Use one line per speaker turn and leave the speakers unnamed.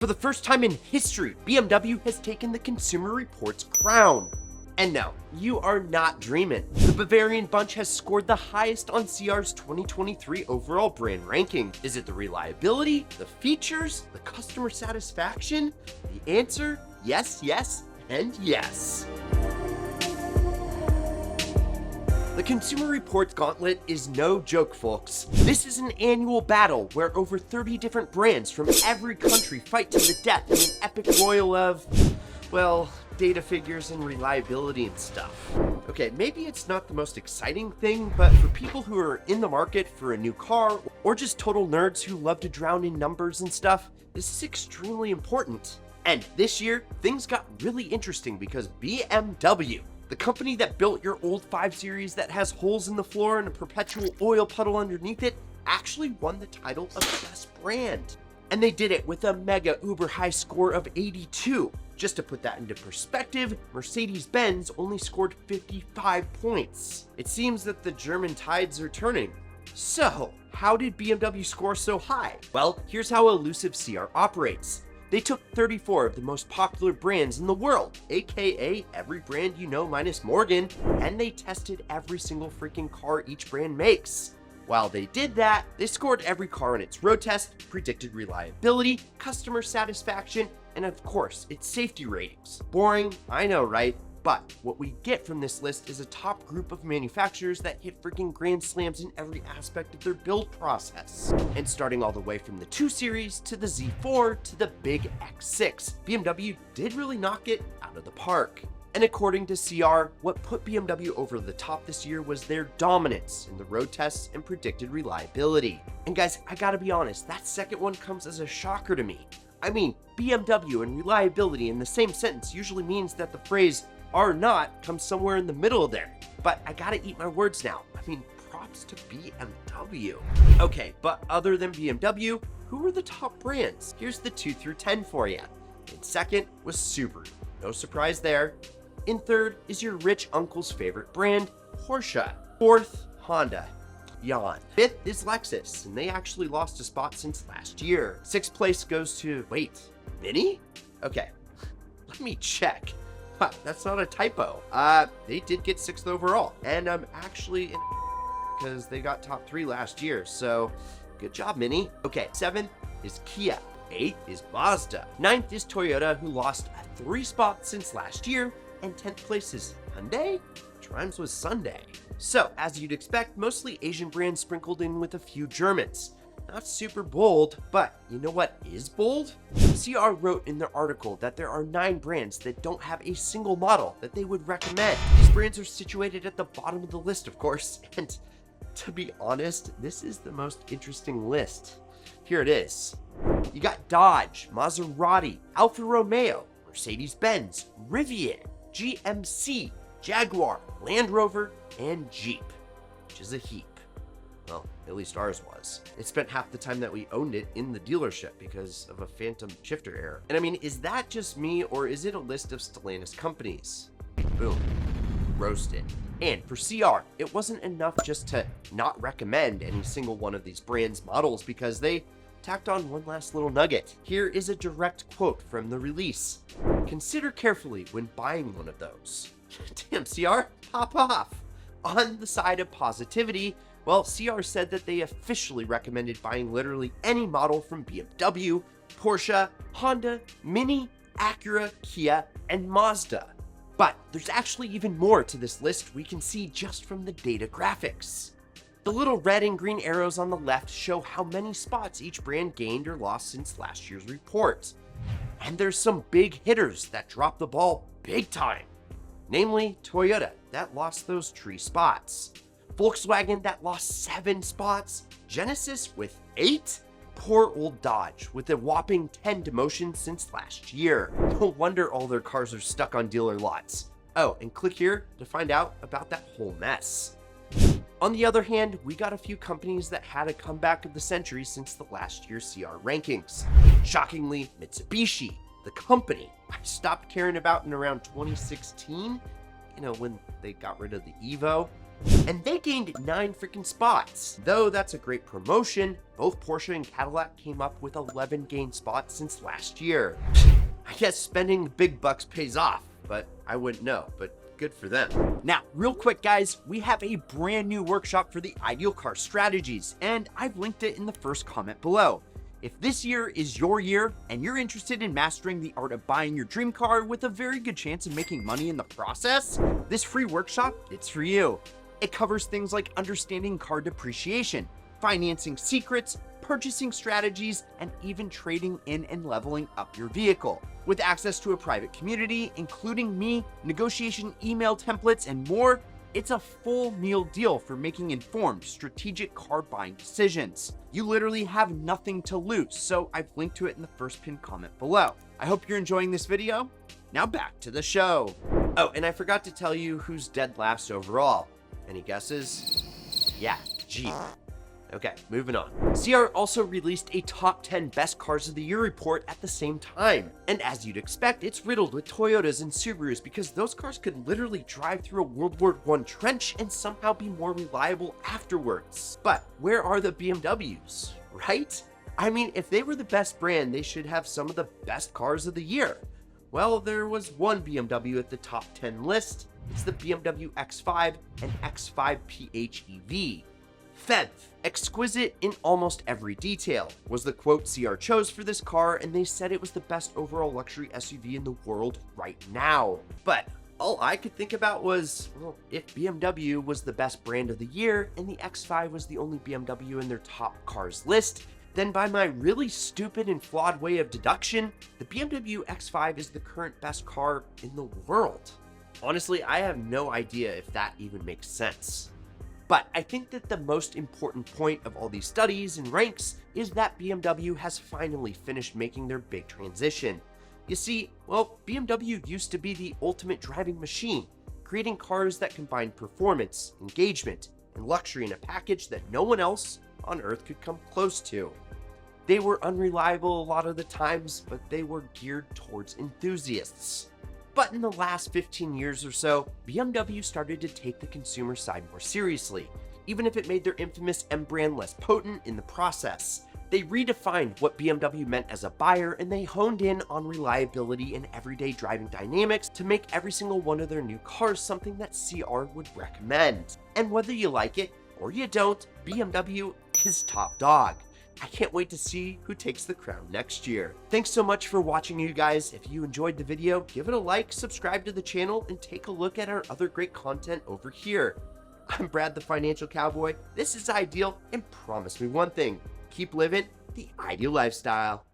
For the first time in history, BMW has taken the Consumer Reports crown. And no, you are not dreaming. The Bavarian bunch has scored the highest on CR's 2023 overall brand ranking. Is it the reliability, the features, the customer satisfaction? The answer, yes, yes, and yes. The Consumer Reports Gauntlet is no joke, folks. This is an annual battle where over 30 different brands from every country fight to the death in an epic royal of, well, data figures and reliability and stuff. Okay, maybe it's not the most exciting thing, but for people who are in the market for a new car or just total nerds who love to drown in numbers and stuff, this is extremely important. And this year, things got really interesting because BMW, the company that built your old 5 Series that has holes in the floor and a perpetual oil puddle underneath it, actually won the title of Best Brand. And they did it with a mega uber high score of 82. Just to put that into perspective, Mercedes-Benz only scored 55 points. It seems that the German tides are turning. So, how did BMW score so high? Well, here's how Elusive CR operates. They took 34 of the most popular brands in the world, aka every brand you know minus Morgan, and they tested every single freaking car each brand makes. While they did that, they scored every car on its road test, predicted reliability, customer satisfaction, and of course, its safety ratings. Boring, I know, right? But what we get from this list is a top group of manufacturers that hit freaking grand slams in every aspect of their build process. And starting all the way from the 2 Series to the Z4 to the big X6, BMW did really knock it out of the park. And according to CR, what put BMW over the top this year was their dominance in the road tests and predicted reliability. And guys, I gotta be honest, that second one comes as a shocker to me. I mean, BMW and reliability in the same sentence usually means that the phrase "are not" comes somewhere in the middle there. But I gotta eat my words now. I mean, props to BMW. Okay, but other than BMW, who were the top brands? Here's the 2 through 10 for you. In second was Subaru. No surprise there. In third is your rich uncle's favorite brand, Porsche. Fourth, Honda. Yawn. Fifth is Lexus, and they actually lost a spot since last year. Sixth place goes to, wait, Mini? Okay, let me check. Huh, that's not a typo. They did get 6th overall, and I'm actually in because they got top 3 last year, so good job, Mini. Okay, 7th is Kia. 8th is Mazda. 9th is Toyota, who lost 3 spots since last year, and 10th place is Hyundai, which rhymes with Sunday. So, as you'd expect, mostly Asian brands sprinkled in with a few Germans. Not super bold, but you know what is bold? CR wrote in their article that there are 9 brands that don't have a single model that they would recommend. These brands are situated at the bottom of the list, of course, and to be honest, this is the most interesting list. Here it is. You got Dodge, Maserati, Alfa Romeo, Mercedes-Benz, Rivian, GMC, Jaguar, Land Rover, and Jeep, which is a heap. Well, at least ours was. It spent half the time that we owned it in the dealership because of a phantom shifter error. And I mean, is that just me, or is it a list of Stellantis companies? Boom. Roasted. And for CR, it wasn't enough just to not recommend any single one of these brands' models because they tacked on one last little nugget. Here is a direct quote from the release. Consider carefully when buying one of those. Damn, CR, pop off. On the side of positivity, well, CR said that they officially recommended buying literally any model from BMW, Porsche, Honda, Mini, Acura, Kia, and Mazda. But there's actually even more to this list we can see just from the data graphics. The little red and green arrows on the left show how many spots each brand gained or lost since last year's report. And there's some big hitters that dropped the ball big time. Namely, Toyota, that lost those 3 spots. Volkswagen, that lost 7 spots. Genesis with 8. Poor old Dodge, with a whopping 10 demotions since last year. No wonder all their cars are stuck on dealer lots. Oh, and click here to find out about that whole mess. On the other hand, we got a few companies that had a comeback of the century since the last year's CR rankings. Shockingly, Mitsubishi, the company I stopped caring about in around 2016, you know, when they got rid of the Evo. and they gained 9 freaking spots. Though that's a great promotion, both Porsche and Cadillac came up with 11 gained spots since last year. I guess spending the big bucks pays off, but I wouldn't know, but good for them.
Now, real quick guys, we have a brand new workshop for the ideal car strategies, and I've linked it in the first comment below. If this year is your year and you're interested in mastering the art of buying your dream car with a very good chance of making money in the process, this free workshop, it's for you. It covers things like understanding car depreciation, financing secrets, purchasing strategies, and even trading in and leveling up your vehicle. With access to a private community, including me, negotiation email templates, and more, it's a full meal deal for making informed, strategic car buying decisions. You literally have nothing to lose, so I've linked to it in the first pinned comment below. I hope you're enjoying this video. Now back to the show.
Oh, and I forgot to tell you who's dead last overall. Any guesses? Yeah, Jeep. Okay, moving on. CR also released a top 10 best cars of the year report at the same time. And as you'd expect, it's riddled with Toyotas and Subarus because those cars could literally drive through a World War I trench and somehow be more reliable afterwards. But where are the BMWs, right? I mean, if they were the best brand, they should have some of the best cars of the year. Well, there was one BMW at the top 10 list. It's the BMW X5 and X5 PHEV. FEV, exquisite in almost every detail, was the quote CR chose for this car, and they said it was the best overall luxury SUV in the world right now. But all I could think about was, well, if BMW was the best brand of the year and the X5 was the only BMW in their top cars list, then by my really stupid and flawed way of deduction, the BMW X5 is the current best car in the world. Honestly, I have no idea if that even makes sense. But I think that the most important point of all these studies and ranks is that BMW has finally finished making their big transition. You see, well, BMW used to be the ultimate driving machine, creating cars that combine performance, engagement, and luxury in a package that no one else on Earth could come close to. They were unreliable a lot of the times, but they were geared towards enthusiasts. But in the last 15 years or so, BMW started to take the consumer side more seriously, even if it made their infamous M brand less potent in the process. They redefined what BMW meant as a buyer, and they honed in on reliability and everyday driving dynamics to make every single one of their new cars something that CR would recommend. And whether you like it or you don't, BMW is top dog. I can't wait to see who takes the crown next year. Thanks so much for watching, you guys. If you enjoyed the video, give it a like, subscribe to the channel, and take a look at our other great content over here. I'm Brad the Financial Cowboy. This is Ideal, and promise me one thing, keep living the ideal lifestyle.